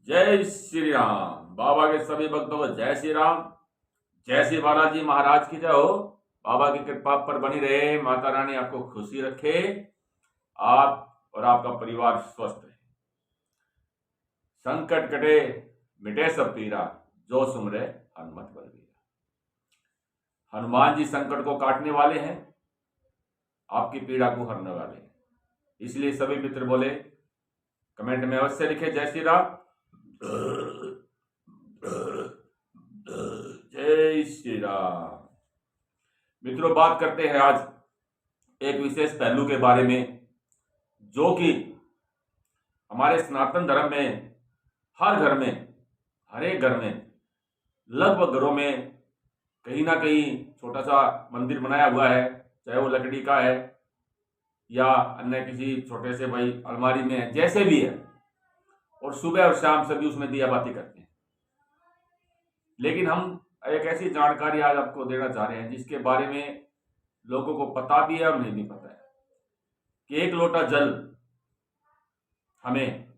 जय श्री राम। बाबा के सभी भक्तों को जय श्री राम। जय श्री बालाजी महाराज की जय हो। बाबा की कृपा पर बनी रहे, माता रानी आपको खुशी रखे, आप और आपका परिवार स्वस्थ रहे। संकट कटे मिटे सब पीरा, जो सुमरे हनुमत बलबीरा। हनुमान जी संकट को काटने वाले हैं, आपकी पीड़ा को हरने वाले हैं। इसलिए सभी मित्र बोले, कमेंट में अवश्य लिखे जय श्री राम, जय श्री राम। मित्रों, बात करते हैं आज एक विशेष पहलू के बारे में, जो कि हमारे सनातन धर्म में हर घर में, हर एक घर में, लगभग घरों में कहीं ना कहीं छोटा सा मंदिर बनाया हुआ है, चाहे वो लकड़ी का है या अन्य किसी छोटे से भाई अलमारी में है, जैसे भी है, और सुबह और शाम सभी उसमें दिया बाती करते हैं। लेकिन हम एक ऐसी जानकारी आज आपको देना चाह रहे हैं जिसके बारे में लोगों को पता भी है और नहीं भी पता है, कि एक लोटा जल हमें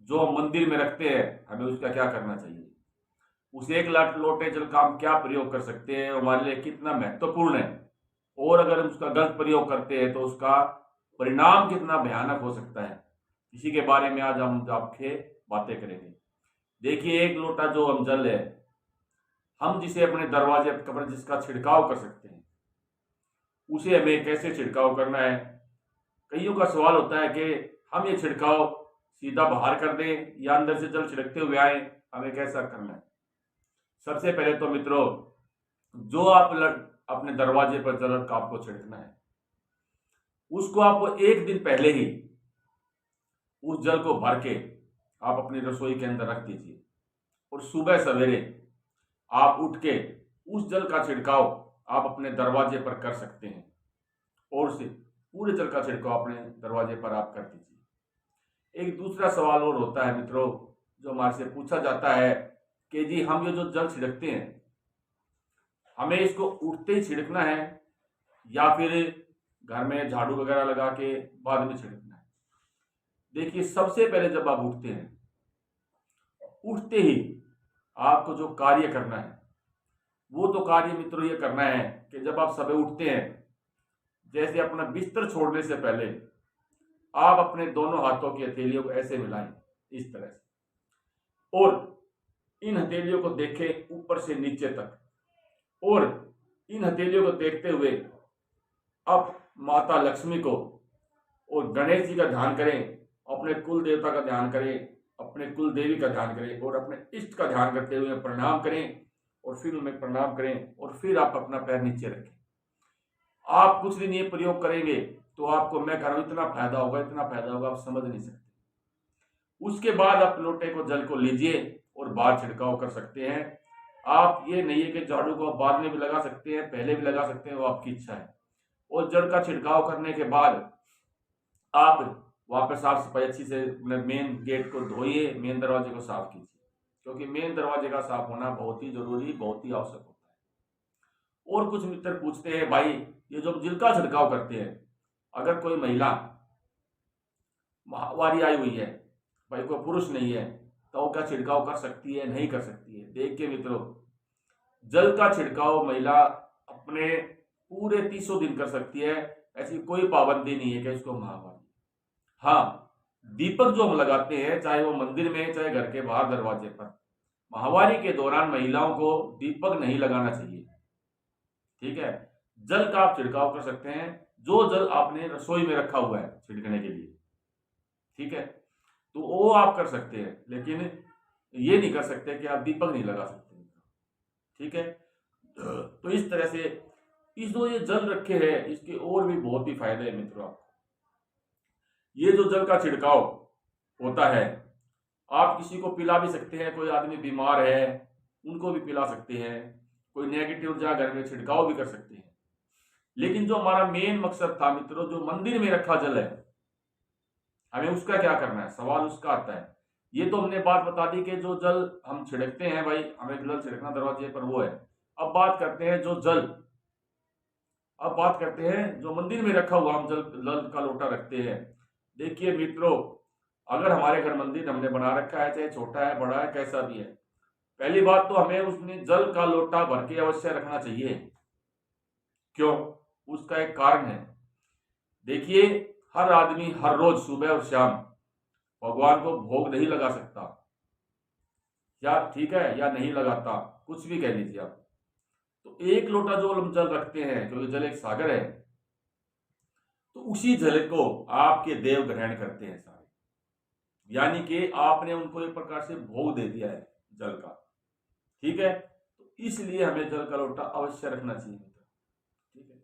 जो हम मंदिर में रखते हैं, हमें उसका क्या करना चाहिए, उस एक लोटे जल का हम क्या प्रयोग कर सकते हैं, हमारे लिए कितना महत्वपूर्ण है, और अगर हम उसका गलत प्रयोग करते हैं तो उसका परिणाम कितना भयानक हो सकता है। इसी के बारे में आज हम आपके बातें करेंगे। देखिए, एक लोटा जो हम जल है, हम जिसे अपने दरवाजे पर जिसका छिड़काव कर सकते हैं, उसे हमें कैसे छिड़काव करना है। कईयों का सवाल होता है कि हम ये छिड़काव सीधा बाहर कर दें या अंदर से जल छिड़कते हुए आए, हमें कैसा करना है। सबसे पहले तो मित्रों, जो आप अपने दरवाजे पर जल का आपको छिड़कना है, उसको आपको एक दिन पहले ही उस जल को भर के आप अपनी रसोई के अंदर रख दीजिए, और सुबह सवेरे आप उठ के उस जल का छिड़काव आप अपने दरवाजे पर कर सकते हैं, और उसे पूरे जल का छिड़काव अपने दरवाजे पर आप कर दीजिए। एक दूसरा सवाल और होता है मित्रों, जो हमारे से पूछा जाता है कि जी हम ये जो जल छिड़कते हैं, हमें इसको उठते ही छिड़कना है या फिर घर में झाड़ू वगैरह लगा के बाद में छिड़कना है। देखिए, सबसे पहले जब आप उठते हैं, उठते ही आपको जो कार्य करना है, वो तो कार्य मित्रों ये करना है कि जब आप सुबह उठते हैं, जैसे अपना बिस्तर छोड़ने से पहले आप अपने दोनों हाथों की हथेलियों को ऐसे मिलाएं, इस तरह से, और इन हथेलियों को देखें ऊपर से नीचे तक, और इन हथेलियों को देखते हुए अब माता लक्ष्मी को और गणेश जी का ध्यान करें, अपने कुल देवता का ध्यान करें, अपने कुल देवी का ध्यान करें, और अपने इष्ट का ध्यान करते हुए प्रणाम करें, और फिर उन्हें प्रणाम करें, और फिर आप अपना पैर नीचे रखें। आप कुछ दिन ये प्रयोग करेंगे तो आपको मैं कह रहा हूं इतना फायदा होगा, इतना फायदा होगा, आप समझ नहीं सकते। उसके बाद आप लोटे को जल को लीजिए और बाहर छिड़काव कर सकते हैं। आप ये नहीं है कि झाड़ू को आप बाद में भी लगा सकते हैं, पहले भी लगा सकते हैं, वो आपकी इच्छा है। और जल का छिड़काव करने के बाद आप वापस साफ सफाई अच्छी से मेन गेट को धोइए, मेन दरवाजे को साफ कीजिए, क्योंकि मेन दरवाजे का साफ होना बहुत ही जरूरी, बहुत ही आवश्यक होता है। और कुछ मित्र पूछते हैं, भाई ये जो जल का छिड़काव करते हैं, अगर कोई महिला माहवारी आई हुई है, भाई कोई पुरुष नहीं है, तो वो क्या छिड़काव कर सकती है, नहीं कर सकती है। देखिए मित्रों, जल का छिड़काव महिला अपने पूरे 30 दिन कर सकती है, ऐसी कोई पाबंदी नहीं है कि उसको माहवारी। हाँ, दीपक जो हम लगाते हैं, चाहे वो मंदिर में चाहे घर के बाहर दरवाजे पर, माहवारी के दौरान महिलाओं को दीपक नहीं लगाना चाहिए, ठीक है। जल का आप छिड़काव कर सकते हैं, जो जल आपने रसोई में रखा हुआ है छिड़कने के लिए, ठीक है, तो वो आप कर सकते हैं, लेकिन ये नहीं कर सकते कि आप दीपक नहीं लगा सकते, ठीक है। तो इस तरह से इस जो ये जल रखे हैं, इसके और भी बहुत ही फायदे हैं मित्रों। आपको ये जो जल का छिड़काव होता है, आप किसी को पिला भी सकते हैं, कोई आदमी बीमार है उनको भी पिला सकते हैं, कोई नेगेटिव ऊर्जा घर में छिड़काव भी कर सकते हैं। लेकिन जो हमारा मेन मकसद था मित्रों, जो मंदिर में रखा जल है, हमें उसका क्या करना है, सवाल उसका आता है। ये तो हमने बात बता दी कि जो जल हम छिड़कते हैं, भाई हमें जल छिड़कना दरवाजे पर, वो है। अब बात करते हैं जो मंदिर में रखा हुआ हम जल का लोटा रखते हैं। देखिए मित्रों, अगर हमारे घर मंदिर हमने बना रखा है, चाहे छोटा है बड़ा है कैसा भी है, पहली बात तो हमें उसमें जल का लोटा भर के अवश्य रखना चाहिए। क्यों? उसका एक कारण है। देखिए, हर आदमी हर रोज सुबह और शाम भगवान को भोग नहीं लगा सकता, या ठीक है या नहीं लगाता, कुछ भी कह लीजिए आप। तो एक लोटा जो हम जल रखते हैं, क्योंकि जल एक सागर है, तो उसी जल को आपके देव ग्रहण करते हैं सारे, यानी कि आपने उनको एक प्रकार से भोग दे दिया है जल का। ठीक है, तो इसलिए हमें जल का लोटा अवश्य रखना चाहिए मित्र। ठीक है,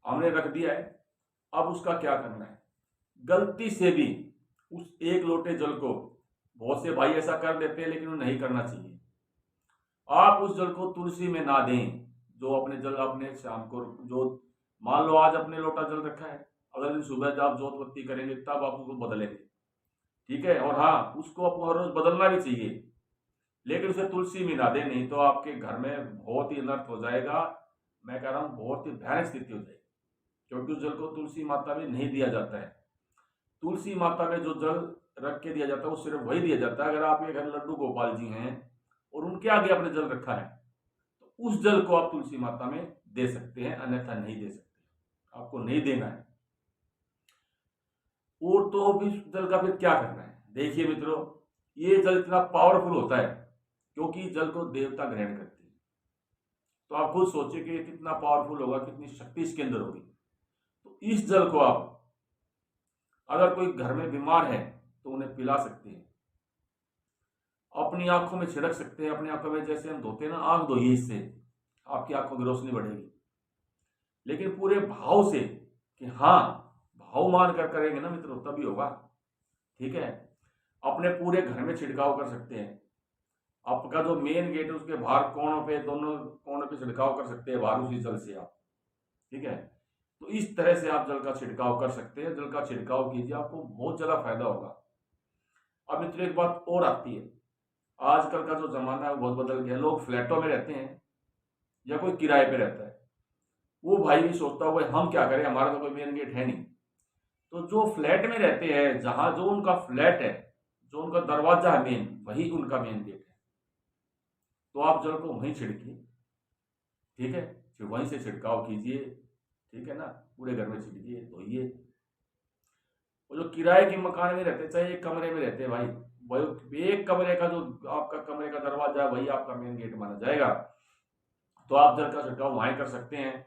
हमने रख दिया है, अब उसका क्या करना है? गलती से भी उस एक लोटे जल को, बहुत से भाई ऐसा कर देते हैं लेकिन वो नहीं करना चाहिए, आप उस जल को तुलसी में ना दें। जो अपने जल अपने शाम को, जो मान लो आज अपने लोटा जल रखा है, अगले दिन सुबह जब आप जोत बत्ती करेंगे तब आप उसको बदलेंगे। ठीक है, और हाँ, उसको आपको हर रोज बदलना भी चाहिए, लेकिन उसे तुलसी में ना दें, नहीं तो आपके घर में बहुत ही अनर्थ हो जाएगा। मैं कह रहा हूँ बहुत ही भयानक स्थिति हो जाएगी, क्योंकि उस जल को तुलसी माता में नहीं दिया जाता है। तुलसी माता में जो जल रख के दिया जाता है वो सिर्फ वही दिया जाता है अगर आपके घर लड्डू गोपाल जी हैं और उनके आगे आपने जल रखा है, तो उस जल को आप तुलसी माता में दे सकते हैं, अन्यथा नहीं दे सकते, आपको नहीं देना है। और तो भी जल का फिर क्या करना है? देखिए मित्रों, ये जल इतना पावरफुल होता है क्योंकि जल को देवता ग्रहण करते हैं। तो आप खुद सोचिए कि कितना पावरफुल होगा, कितनी शक्ति इसके अंदर होगी। तो इस जल को आप, अगर कोई घर में बीमार है तो उन्हें पिला सकते हैं, अपनी आंखों में छिड़क सकते हैं। अपनी आंखों में जैसे हम धोते हैं ना, आंख धोइए, इससे आपकी आंखों की रोशनी बढ़ेगी। लेकिन पूरे भाव से, कि हाँ, भाव मान कर करेंगे ना मित्रों, तभी होगा। ठीक है, अपने पूरे घर में छिड़काव कर सकते हैं। आपका जो मेन गेट है उसके बाहर कोनों पे, दोनों कोनों पे छिड़काव कर सकते हैं बाहर, उसी जल से आप। ठीक है, तो इस तरह से आप जल का छिड़काव कर सकते हैं। जल का छिड़काव कीजिए, आपको बहुत ज्यादा फायदा होगा। अब मित्रों एक बात और आती है, आजकल का जो जमाना है वो बहुत बदल गया। लोग फ्लैटों में रहते हैं या कोई किराए पे रहता है, वो भाई भी सोचता है हम क्या करें, हमारा तो कोई मेन गेट है नहीं। तो जो फ्लैट में रहते हैं, जहां जो उनका फ्लैट है, जो उनका दरवाजा है मेन, वही उनका मेन गेट है। तो आप जल को वहीं छिड़किए। ठीक है, फिर वहीं से छिड़काव कीजिए। ठीक है ना, पूरे घर में छिड़किए, धोइए। वो जो किराए के मकान में रहते हैं, चाहे एक कमरे में रहते हैं भाई, वही एक कमरे का जो आपका कमरे का दरवाजा है वही आपका मेन गेट माना जाएगा। तो आप जल का छिड़काव वहीं कर सकते हैं।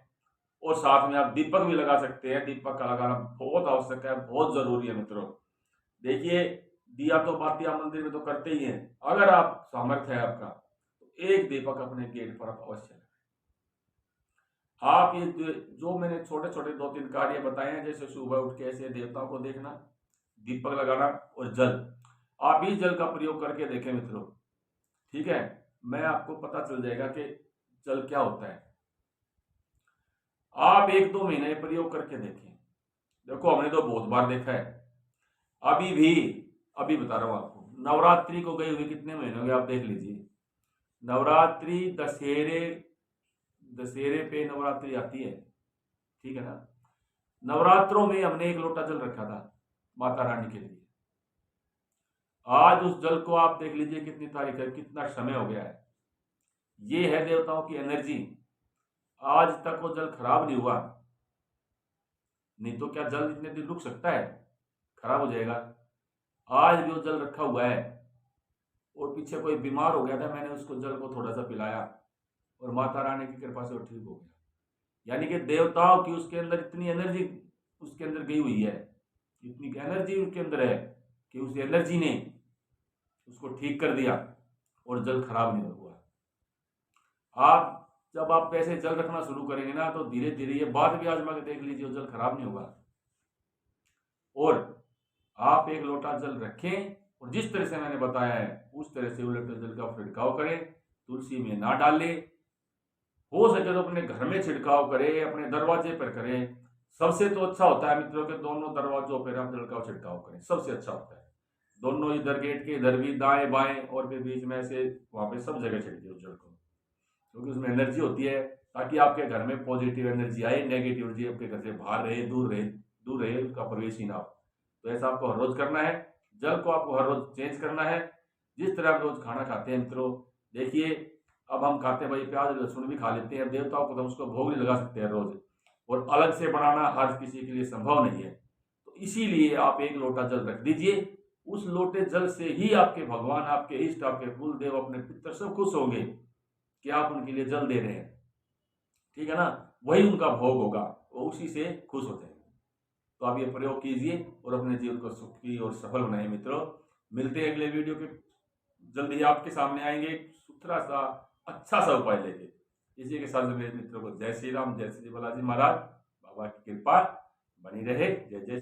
और साथ में आप दीपक भी लगा सकते हैं। दीपक का लगाना बहुत आवश्यक है, बहुत जरूरी है मित्रों। देखिए, दिया तो बाती आप मंदिर में तो करते ही हैं, अगर आप सामर्थ्य है आपका तो एक दीपक अपने गेट पर आप अवश्य लगाएं। आप ये जो मैंने छोटे छोटे 2-3 कार्य बताए हैं, जैसे सुबह उठ के ऐसे देवताओं को देखना, दीपक लगाना और जल, आप इस जल का प्रयोग करके देखें मित्रों। ठीक है, मैं आपको पता चल जाएगा कि जल क्या होता है। आप 1-2 महीने प्रयोग करके देखें। देखो, हमने तो बहुत बार देखा है। अभी भी, अभी बता रहा हूं आपको, नवरात्रि को गए हुए कितने महीने हो गए आप देख लीजिए। नवरात्रि, दशहरे, दशहरे पे नवरात्रि आती है। ठीक है ना, नवरात्रों में हमने एक लोटा जल रखा था माता रानी के लिए। आज उस जल को आप देख लीजिए, कितनी तारीख है, कितना समय हो गया है। ये है देवताओं की एनर्जी। आज तक वो जल खराब नहीं हुआ, नहीं तो क्या जल इतने दिन रुक सकता है? खराब हो जाएगा। आज भी वो जल रखा हुआ है। और पीछे कोई बीमार हो गया था, मैंने उसको जल को थोड़ा सा पिलाया और माता रानी की कृपा से वो ठीक हो गया। यानी कि देवताओं की उसके अंदर इतनी एनर्जी उसके अंदर गई हुई है, इतनी एनर्जी उसके अंदर है कि उस एनर्जी ने उसको ठीक कर दिया और जल खराब नहीं हुआ। आप जब आप ऐसे जल रखना शुरू करेंगे ना, तो धीरे धीरे ये बात भी आजमा के देख लीजिए, जल खराब नहीं होगा। और आप एक लोटा जल रखें और जिस तरह से मैंने बताया है उस तरह से उलटे जल का छिड़काव करें, तुलसी में ना डालें। हो सके तो अपने घर में छिड़काव करें, अपने दरवाजे पर करें। सबसे तो अच्छा होता है मित्रों के दोनों दरवाजों पर आप जल का छिड़काव करें, सबसे अच्छा होता है। दोनों इधर गेट के इधर भी, दाएं बाएं, और फिर बीच में से वहां पे सब जगह छिड़किए उस जल को, क्योंकि उसमें एनर्जी होती है, ताकि आपके घर में पॉजिटिव एनर्जी आए, नेगेटिव एनर्जी आपके घर से बाहर रहे, दूर रहे, दूर रहे, उसका प्रवेश ही ना हो। तो ऐसा आपको हर रोज करना है। जल को आपको हर रोज चेंज करना है। जिस तरह हम रोज खाना खाते हैं मित्रों, देखिए अब हम खाते हैं भाई प्याज लहसुन भी खा लेते हैं, देवताओं को तो हम उसको भोग नहीं लगा सकते हैं रोज, और अलग से बनाना हर किसी के लिए संभव नहीं है। तो इसीलिए आप एक लोटा जल रख दीजिए, उस लोटे जल से ही आपके भगवान, आपके इष्ट, आपके कुल देव, अपने पितर सब खुश होंगे कि आप उनके लिए जल दे रहे हैं, ठीक है ना। वही उनका भोग होगा, वो उसी से खुश होते हैं। तो आप ये प्रयोग कीजिए और अपने जीवन को सुखी और सफल बनाइए मित्रों। मिलते हैं अगले वीडियो के, जल्द ही आपके सामने आएंगे सुथरा सा अच्छा सा उपाय लेके। इसी के साथ मेरे मित्रों को जय श्री राम, जय श्री बालाजी महाराज, बाबा की कृपा बनी रहे। जय जय।